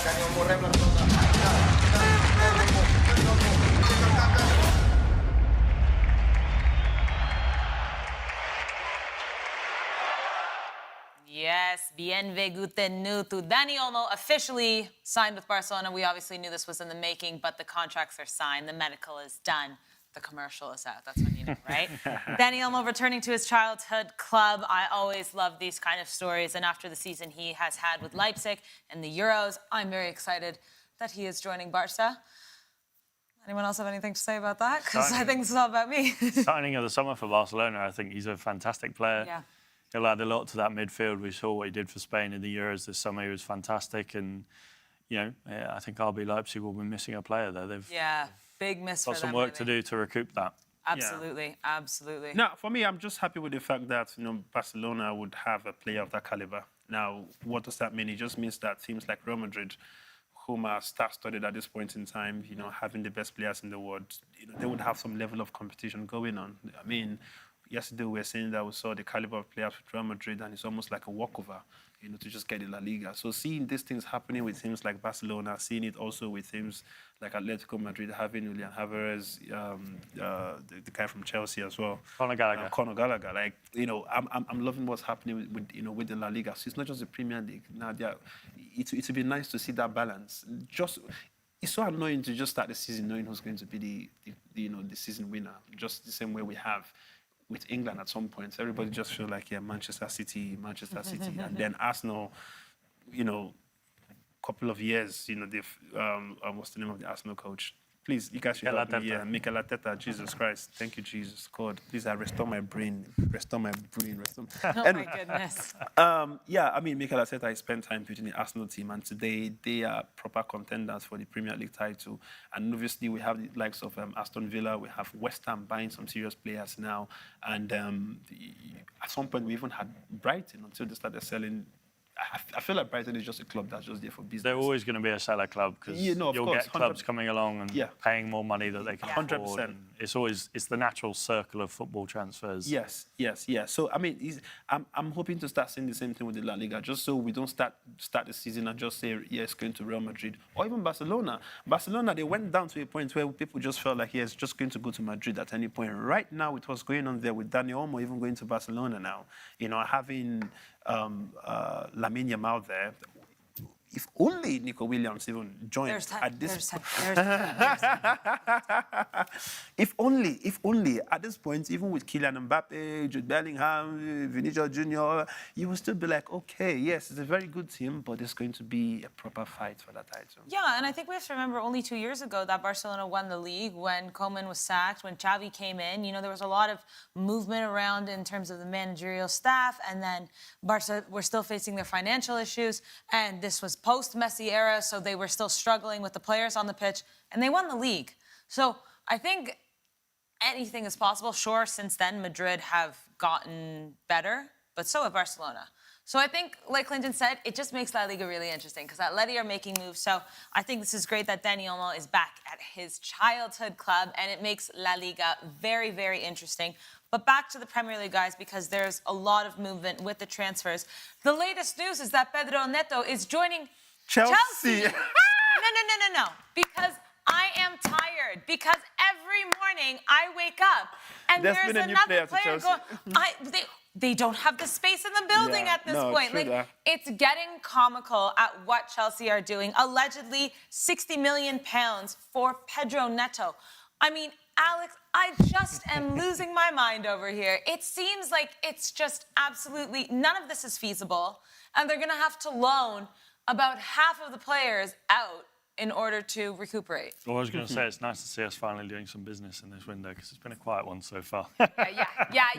Dani Olmo rep la pilota. Yes, bienvenido to Dani Olmo, officially signed with Barcelona. We obviously knew this was in the making, but the contracts are signed, the medical is done, the commercial is out. That's when you know, right? Dani Olmo returning to his childhood club. I always love these kind of stories, and after the season he has had with Leipzig and the Euros, I'm very excited that he is joining Barca. Anyone else have anything to say about that? Because I think this is all about me. Signing of the summer for Barcelona, I think he's a fantastic player. Yeah. He'll add a lot to that midfield. We saw what he did for Spain in the Euros this summer. He was fantastic. And, you know, I think RB Leipzig will be missing a player there. They've big miss for got them. some work to do to recoup that. Absolutely, absolutely. Now, for me, I'm just happy with the fact that Barcelona would have a player of that caliber. Now, what does that mean? It just means that teams like Real Madrid, whom are star-studded at this point in time, having the best players in the world, they would have some level of competition going on. I mean, yesterday we were saying that we saw the caliber of players with Real Madrid, and it's almost like a walkover, to just get the La Liga. So seeing these things happening with teams like Barcelona, seeing it also with teams like Atletico Madrid, having Julian Alvarez, the guy from Chelsea as well, Conor Gallagher. Conor Gallagher. Like, I'm loving what's happening with the La Liga. So it's not just the Premier League. Now, it would be nice to see that balance. It's so annoying to just start the season knowing who's going to be the season winner, just the same way we have with England at some point. Everybody just feel like, Manchester City. And then Arsenal, couple of years, they've, what's the name of the Arsenal coach? Please, you guys should help me. Yeah, Mikel Arteta, Jesus Christ. Thank you, Jesus. God, please, restore my brain. Oh, my goodness. Mikel Arteta has spent time building the Arsenal team, and today they are proper contenders for the Premier League title. And obviously, we have the likes of Aston Villa. We have West Ham buying some serious players now. And at some point, we even had Brighton until they started selling. I feel like Brighton is just a club that's just there for business. They're always going to be a seller club because you'll get clubs coming along and paying more money that they can afford. 100%. It's the natural circle of football transfers. Yes. So, I'm hoping to start seeing the same thing with the La Liga, just so we don't start the season and just say, it's going to Real Madrid or even Barcelona. Barcelona, they went down to a point where people just felt like, it's just going to go to Madrid at any point. Right now, with what's going on there with Dani Olmo even going to Barcelona now, having Lamine Yamal there. If only Nico Williams even joined at this. If only at this point, even with Kylian Mbappe, Jude Bellingham, Vinicius Junior, you will still be like, okay, yes, it's a very good team, but it's going to be a proper fight for that title. Yeah, and I think we have to remember only 2 years ago that Barcelona won the league when Koeman was sacked, when Xavi came in. There was a lot of movement around in terms of the managerial staff, and then Barca were still facing their financial issues, and this was post-Messi era, so they were still struggling with the players on the pitch, and they won the league. So I think anything is possible. Sure, since then, Madrid have gotten better, but so have Barcelona. So I think, like Klinton said, it just makes La Liga really interesting because Atleti are making moves. So I think this is great that Dani Olmo is back at his childhood club, and it makes La Liga very, very interesting. But back to the Premier League, guys, because there's a lot of movement with the transfers. The latest news is that Pedro Neto is joining Chelsea. No. Because I am tired. Because every morning I wake up and there's another player going. They don't have the space in the building at this point. It's getting comical at what Chelsea are doing. Allegedly, £60 million for Pedro Neto. Alex, I just am losing my mind over here. It seems like it's just absolutely none of this is feasible, and they're going to have to loan about half of the players out in order to recuperate. Well, I was going to say, it's nice to see us finally doing some business in this window because it's been a quiet one so far. Yeah.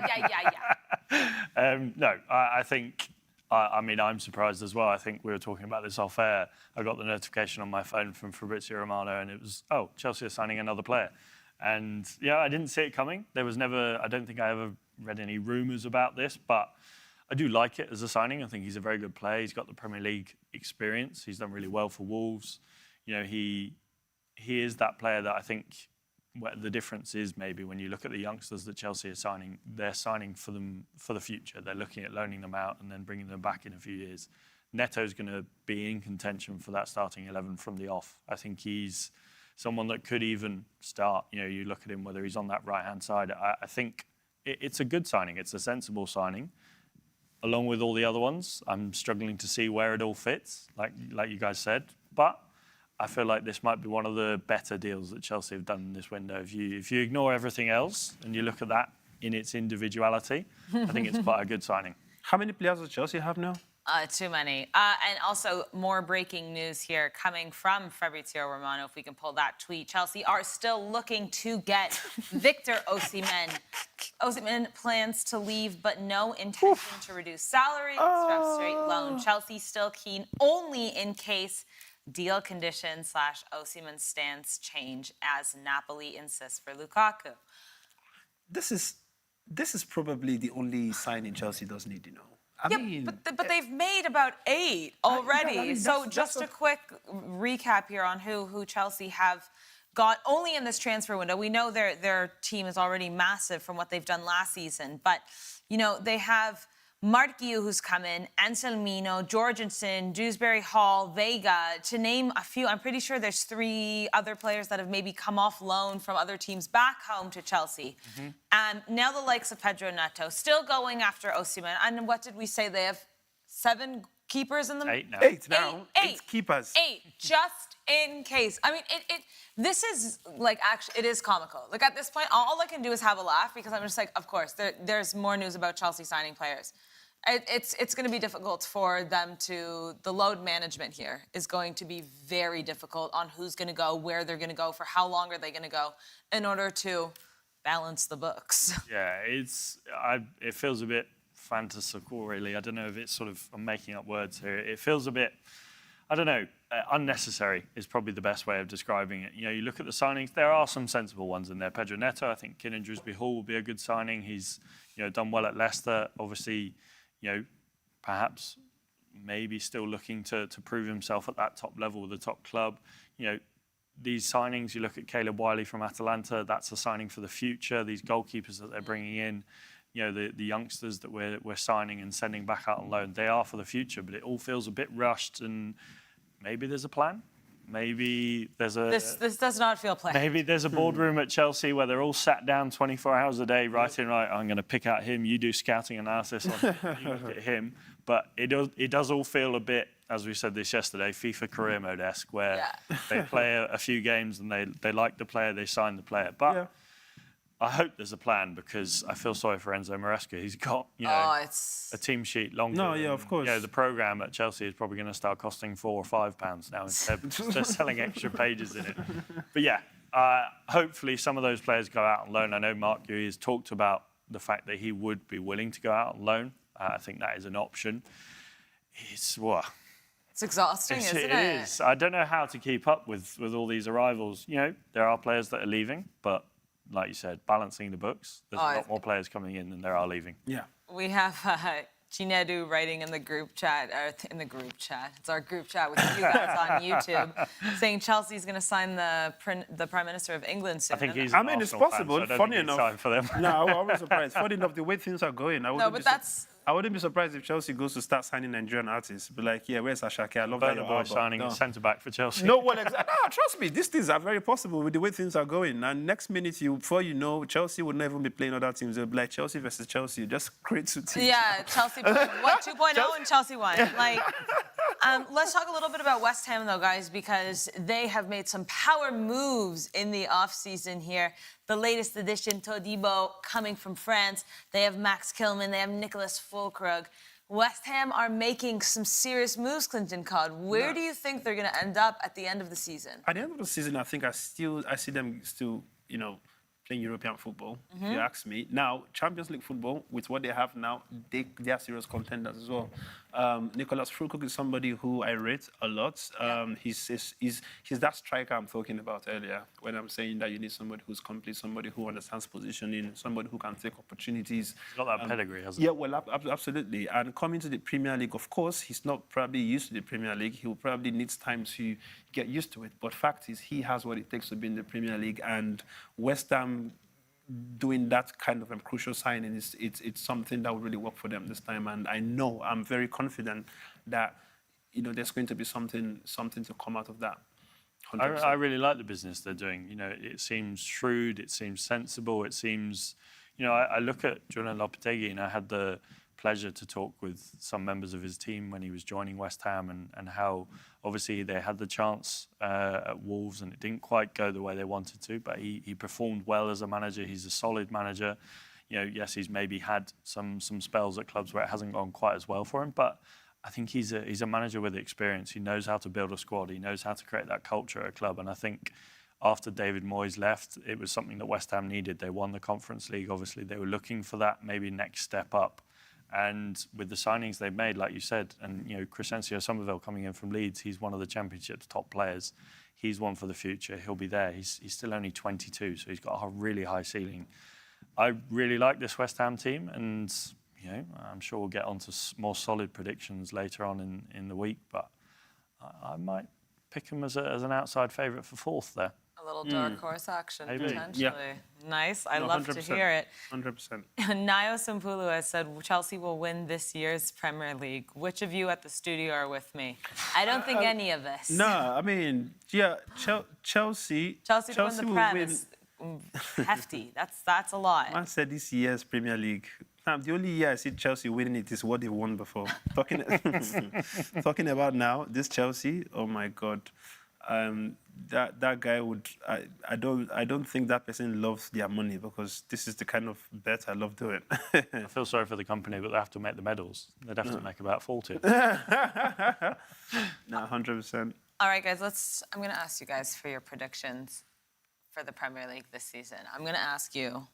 No, I think I mean, I'm surprised as well. I think we were talking about this off air. I got the notification on my phone from Fabrizio Romano, and it was, oh, Chelsea are signing another player. And yeah, I didn't see it coming. There was never, I don't think I ever read any rumours about this, but I do like it as a signing. I think he's a very good player. He's got the Premier League experience. He's done really well for Wolves. You know, he is that player that I think where the difference is maybe when you look at the youngsters that Chelsea are signing, they're signing for them for the future. They're looking at loaning them out and then bringing them back in a few years. Neto's going to be in contention for that starting 11 from the off. I think he's someone that could even start. You know, you look at him, whether he's on that right-hand side. I think it's a good signing. It's a sensible signing. Along with all the other ones, I'm struggling to see where it all fits, like you guys said. But I feel like this might be one of the better deals that Chelsea have done in this window. If you ignore everything else and you look at that in its individuality, I think it's quite a good signing. How many players does Chelsea have now? Too many. And also more breaking news here coming from Fabrizio Romano, if we can pull that tweet. Chelsea are still looking to get Victor Osimhen. Osimhen plans to leave, but no intention to reduce salary. It's straight loan. Chelsea still keen only in case deal conditions / Osimhen's stance change as Napoli insists for Lukaku. This is probably the only signing Chelsea does need, you know. I mean, but they've made about 8 already. I mean, so just a quick recap here on who Chelsea have got only in this transfer window. We know their team is already massive from what they've done last season, but you know they have Marquinhos, who's come in, Anselmino, Jorgensen, Dewsbury Hall, Vega, to name a few. I'm pretty sure there's 3 other players that have maybe come off loan from other teams back home to Chelsea. Now the likes of Pedro Neto, still going after Osimhen. And what did we say? They have 7 keepers in them? 8 now. 8 now. 8 keepers. 8, just in case. I mean, this is, like, actually, it is comical. Like, at this point, all I can do is have a laugh because I'm just like, of course, there's more news about Chelsea signing players. It's going to be difficult for them to... The load management here is going to be very difficult on who's going to go, where they're going to go, for how long are they going to go, in order to balance the books. Yeah, it feels a bit fantastical, really. I don't know if it's sort of... I'm making up words here. It feels a bit... I don't know. Unnecessary is probably the best way of describing it. You know, you look at the signings, there are some sensible ones in there. Pedro Neto, I think Klinton Dewsbury Hall will be a good signing. He's, you know, done well at Leicester. Obviously, you know, perhaps maybe still looking to prove himself at that top level with the top club. You know, these signings, you look at Caleb Wiley from Atalanta, that's a signing for the future. These goalkeepers that they're bringing in, you know, the youngsters that we're signing and sending back out on loan, they are for the future, but it all feels a bit rushed, and maybe there's a plan. Maybe there's a... This does not feel planned. Maybe there's a boardroom at Chelsea where they're all sat down 24 hours a day writing, right, I'm going to pick out him, you do scouting analysis on you look at him. But it does all feel a bit, as we said this yesterday, FIFA career mode-esque, where they play a few games and they like the player, they sign the player. But I hope there's a plan, because I feel sorry for Enzo Maresca. He's got, you know, a team sheet longer. No, yeah, of course. You know, the programme at Chelsea is probably going to start costing £4 or £5 now instead. They're selling extra pages in it. But yeah, hopefully some of those players go out on loan. I know Mark Guy has talked about the fact that he would be willing to go out on loan. I think that is an option. It's exhausting, isn't it? It is. I don't know how to keep up with all these arrivals. You know, there are players that are leaving, but like you said, balancing the books. There's a lot more players coming in than there are leaving. Yeah. We have Chinedu writing in the group chat, it's our group chat with you guys on YouTube, saying Chelsea's going to sign the Prime Minister of England soon. I think he's I mean, it's possible. Fan, so funny enough. For them. No, I was surprised. Funny enough, the way things are going, I wouldn't be surprised if Chelsea goes to start signing Nigerian artists. Be like, yeah, where's Ashake? I love that. Burna Boy signing a centre-back for Chelsea. No, well, exactly. No, trust me, these things are very possible with the way things are going. And next minute, before you know, Chelsea would never be playing other teams. They'll be like Chelsea versus Chelsea. Just create 2 teams. Yeah, Chelsea 2.0 and Chelsea 1. Like, let's talk a little bit about West Ham, though, guys, because they have made some power moves in the off-season here. The latest addition, Todibo, coming from France. They have Max Kilman. They have Nicholas Füllkrug. West Ham are making some serious moves, Klinton Cod. Where do you think they're going to end up at the end of the season? At the end of the season, I think I see them still, you know, playing European football, if you ask me. Now, Champions League football, with what they have now, they are serious contenders as well. Nicolas Fulkrug is somebody who I rate a lot. He's that striker I'm talking about earlier, when I'm saying that you need somebody who's complete, somebody who understands positioning, somebody who can take opportunities. He's got that pedigree, hasn't he? Yeah, well, absolutely. And coming to the Premier League, of course, he's not probably used to the Premier League. He will probably needs time to get used to it. But fact is, he has what it takes to be in the Premier League. And West Ham doing that kind of crucial signing, it's something that will really work for them this time. And I'm very confident that, there's going to be something to come out of that. I really like the business they're doing. It seems shrewd, it seems sensible, it seems... I look at Julian Lopetegui, and I had the pleasure to talk with some members of his team when he was joining West Ham, and how obviously they had the chance at Wolves and it didn't quite go the way they wanted to, but he performed well as a manager. He's a solid manager. Yes, he's maybe had some spells at clubs where it hasn't gone quite as well for him, but I think he's a manager with experience. He knows how to build a squad. He knows how to create that culture at a club, and I think after David Moyes left, it was something that West Ham needed. They won the Conference League. Obviously, they were looking for that maybe next step up. And with the signings they've made, like you said, and Crescencio Somerville coming in from Leeds, he's one of the Championship's top players. He's one for the future. He'll be there. He's still only 22, so he's got a really high ceiling. I really like this West Ham team, and I'm sure we'll get onto more solid predictions later on in the week. But I might pick him as an outside favourite for fourth there. A little dark horse action, Maybe. potentially. Yeah. Nice. I love to 100%. hear it. 100%. Nayo Simpulu has said Chelsea will win this year's Premier League. Which of you at the studio are with me? I don't think any of us. No, I mean, yeah, Chelsea To win the will Prem win. is hefty. That's a lot. Man said this year's Premier League. Now, the only year I see Chelsea winning it is what they won before. Talking about now, this Chelsea, oh my God. That guy would... I don't think that person loves their money, because this is the kind of bet I love doing. I feel sorry for the company, but they have to make the medals. They'd have to make about 40. No, 100%. All right, guys, I'm going to ask you guys for your predictions for the Premier League this season. I'm going to ask you,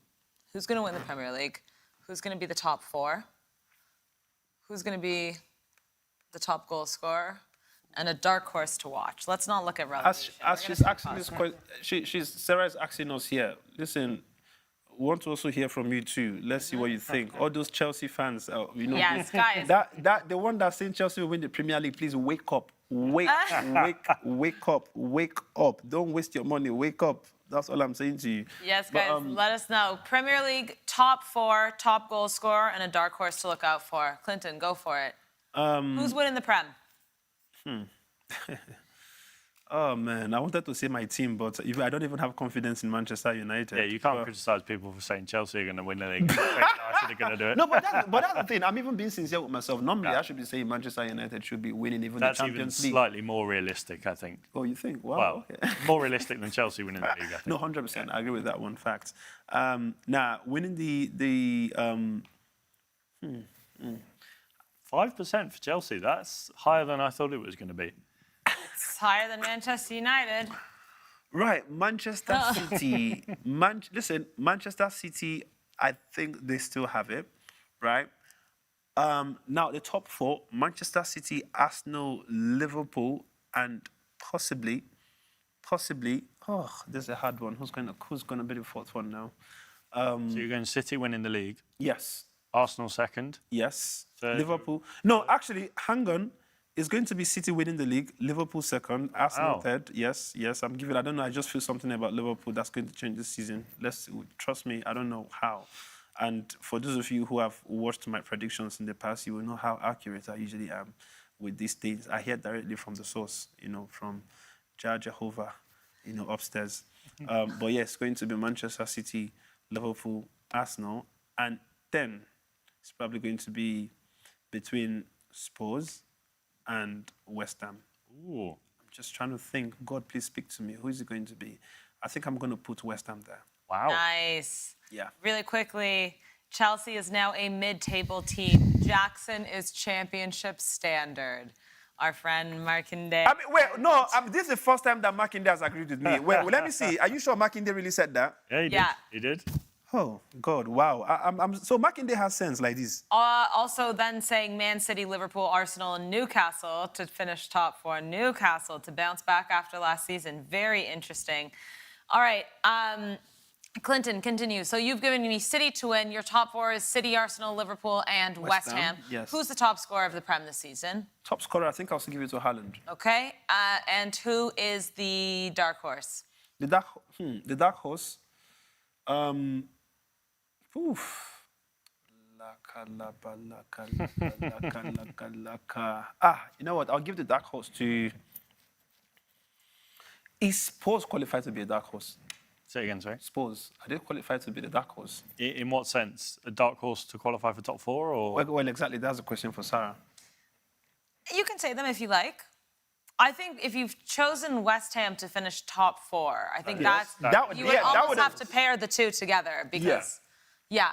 who's going to win the Premier League? Who's going to be the top four? Who's going to be the top goal scorer? And a dark horse to watch. Let's not look at relegation. As she's asking this question, Sarah is asking us here. Listen, we want to also hear from you too. Let's see what you think. All those Chelsea fans, Yes, guys. That the one that's saying Chelsea will win the Premier League, please wake up, wake up. Don't waste your money. Wake up. That's all I'm saying to you. Yes, guys, let us know. Premier League top four, top goal scorer, and a dark horse to look out for. Klinton, go for it. Who's winning the Prem? Oh, man, I wanted to say my team, but I don't even have confidence in Manchester United. Yeah, you can't criticise people for saying Chelsea are going to win the league. United are going to do it. No, but that's the thing. I'm even being sincere with myself. Normally, I should be saying Manchester United should be winning even That's the Champions even League. slightly more realistic, I think. Oh, you think? Wow. Well, Okay. more realistic than Chelsea winning the league, I think. No, 100%. I agree with that one. Fact. Now, winning the 5% for Chelsea. That's higher than I thought it was going to be. It's higher than Manchester United. right, Manchester City. Listen, Manchester City, I think they still have it, right? Now, the top four, Manchester City, Arsenal, Liverpool, and possibly, oh, there's a hard one. Who's going to be the fourth one now? So you're going City winning the league, Yes. Arsenal second. Yes. Third. Liverpool. No, actually, hang on. It's going to be City winning the league, Liverpool second, Arsenal Wow. third. Yes. I don't know. I just feel something about Liverpool that's going to change this season. Trust me, I don't know how. And for those of you who have watched my predictions in the past, you will know how accurate I usually am with these things. I hear directly from the source, from Jah Jehovah, upstairs. But yes, it's going to be Manchester City, Liverpool, Arsenal, and then it's probably going to be between Spurs and West Ham. Ooh. I'm just trying to think. God, please speak to me. Who is it going to be? I think I'm going to put West Ham there. Wow. Nice. Yeah. Really quickly, Chelsea is now a mid-table team. Jackson is championship standard. our friend Markinde. I mean, wait, no, this is the first time that Markinde has agreed with me. Wait, let me see. Are you sure Markinde really said that? Yeah, he did. Yeah. He did. Oh, God, wow. So Markinde has sense like this. Also then saying Man City, Liverpool, Arsenal, and Newcastle to finish top 4. Newcastle to bounce back after last season. Very interesting. All right, Klinton, continue. So you've given me City to win. Your top 4 is City, Arsenal, Liverpool, and West Ham. Yes. Who's the top scorer of the Prem this season? Top scorer, I think I'll still give it to Højlund. Okay, and who is the dark horse? The dark horse. Oof. You know what? I'll give the dark horse to. Is Spurs qualified to be a dark horse? Say again, sorry. Spurs, are they qualified to be the dark horse? In what sense? A dark horse to qualify for top 4, or? Well, exactly. That's a question for Sara. You can say them if you like. I think if you've chosen West Ham to finish top 4, I think you would almost have to pair the two together because, yeah.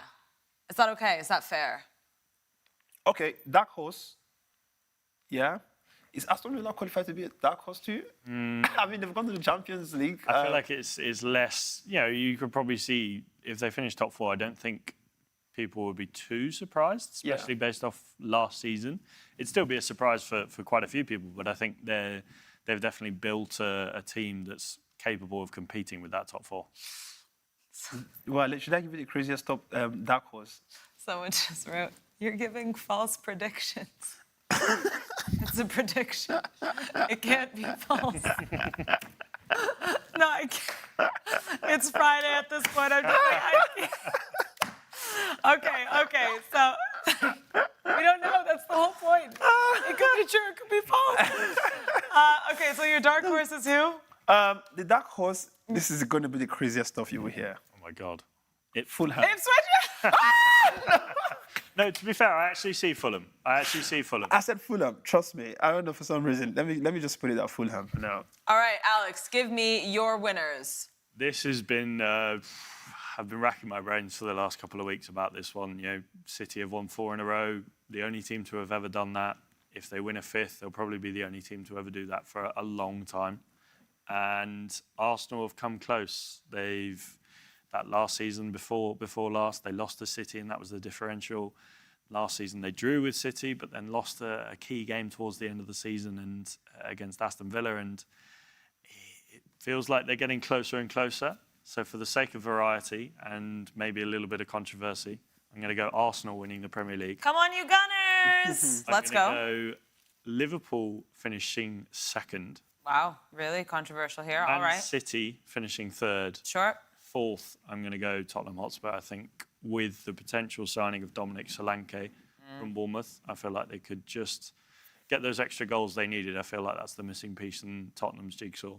Is that okay? Is that fair? Okay, dark horse. Yeah. Is Aston Villa qualified to be a dark horse too? I mean, they've gone to the Champions League. I feel like it's less, you could probably see if they finish top 4, I don't think people would be too surprised, especially based off last season. It'd still be a surprise for quite a few people, but I think they've definitely built a team that's capable of competing with that top 4. Well, should I give you the craziest dark horse? Someone just wrote, you're giving false predictions. It's a prediction. It can't be false. No, I can't. It's Friday at this point. I'm just like, I can't. Okay, so we don't know. That's the whole point. It could be true, it could be false. Okay, so your dark horse is who? The dark horse, this is going to be the craziest stuff you will hear. Oh, my God. Fulham. Ipswich? No, to be fair, I actually see Fulham. I said Fulham. Trust me. I don't know for some reason. Let me just put it at Fulham for now. All right, Alex, give me your winners. This has been... I've been racking my brains for the last couple of weeks about this one. City have won 4 in a row. The only team to have ever done that. If they win a 5th, they'll probably be the only team to ever do that for a long time. And Arsenal have come close. That last season before last, they lost to City, and that was the differential. Last season, they drew with City, but then lost a key game towards the end of the season and against Aston Villa, and it feels like they're getting closer and closer. So for the sake of variety and maybe a little bit of controversy, I'm going to go Arsenal winning the Premier League. Come on, you Gunners! Let's go. I'm going to go Liverpool finishing 2nd. Wow, really controversial here. All right. City finishing 3rd. Sure. 4th, I'm going to go Tottenham Hotspur. I think with the potential signing of Dominic Solanke from Bournemouth, I feel like they could just get those extra goals they needed. I feel like that's the missing piece in Tottenham's jigsaw.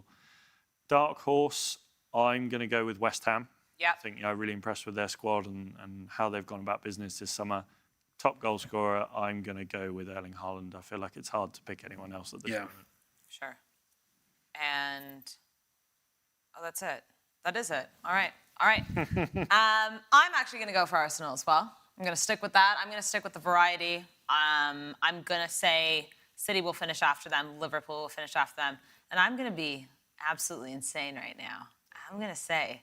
Dark horse, I'm going to go with West Ham. Yeah. I think I'm really impressed with their squad and how they've gone about business this summer. Top goal scorer, I'm going to go with Erling Haaland. I feel like it's hard to pick anyone else at this moment. Sure. And, that's it. That is it. All right. I'm actually going to go for Arsenal as well. I'm going to stick with that. I'm going to stick with the variety. I'm going to say City will finish after them. Liverpool will finish after them. And I'm going to be absolutely insane right now. I'm going to say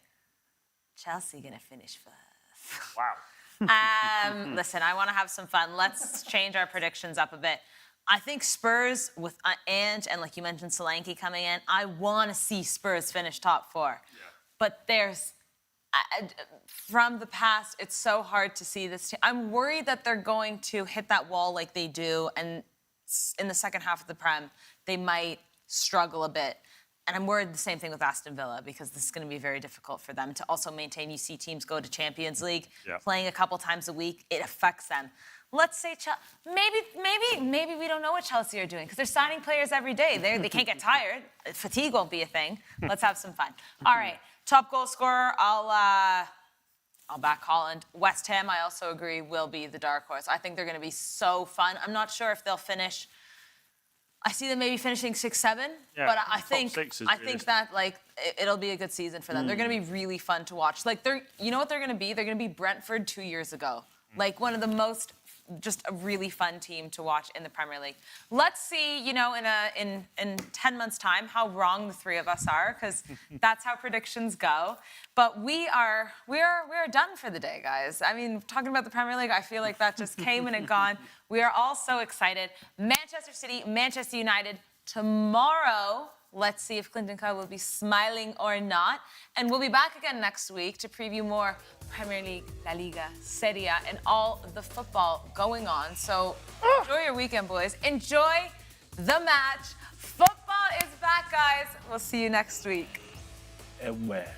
Chelsea going to finish 1st. Wow. Listen, I want to have some fun. Let's change our predictions up a bit. I think Spurs with and like you mentioned, Solanke coming in, I want to see Spurs finish top 4. Yeah. But there's, from the past, it's so hard to see this team. I'm worried that they're going to hit that wall like they do, and in the second half of the Prem, they might struggle a bit. And I'm worried the same thing with Aston Villa, because this is going to be very difficult for them to also maintain. You see teams go to Champions League, playing a couple times a week. It affects them. Let's say maybe we don't know what Chelsea are doing because they're signing players every day. They can't get tired. Fatigue won't be a thing. Let's have some fun. All right, top goal scorer. I'll back Højlund. West Ham, I also agree, will be the dark horse. I think they're going to be so fun. I'm not sure if they'll finish. I see them maybe finishing 6-7, but I think that it'll be a good season for them. They're going to be really fun to watch. You know what they're going to be? They're going to be Brentford 2 years ago. Like one of the most just a really fun team to watch in the Premier League. Let's see, you know, in 10 months' time, how wrong the three of us are, because that's how predictions go. But we are done for the day, guys. I mean, talking about the Premier League, I feel like that just came and gone. We are all so excited. Manchester City, Manchester United tomorrow. Let's see if Klinton will be smiling or not. And we'll be back again next week to preview more Premier League, La Liga, Serie A, and all the football going on. So enjoy your weekend, boys. Enjoy the match. Football is back, guys. We'll see you next week. Where?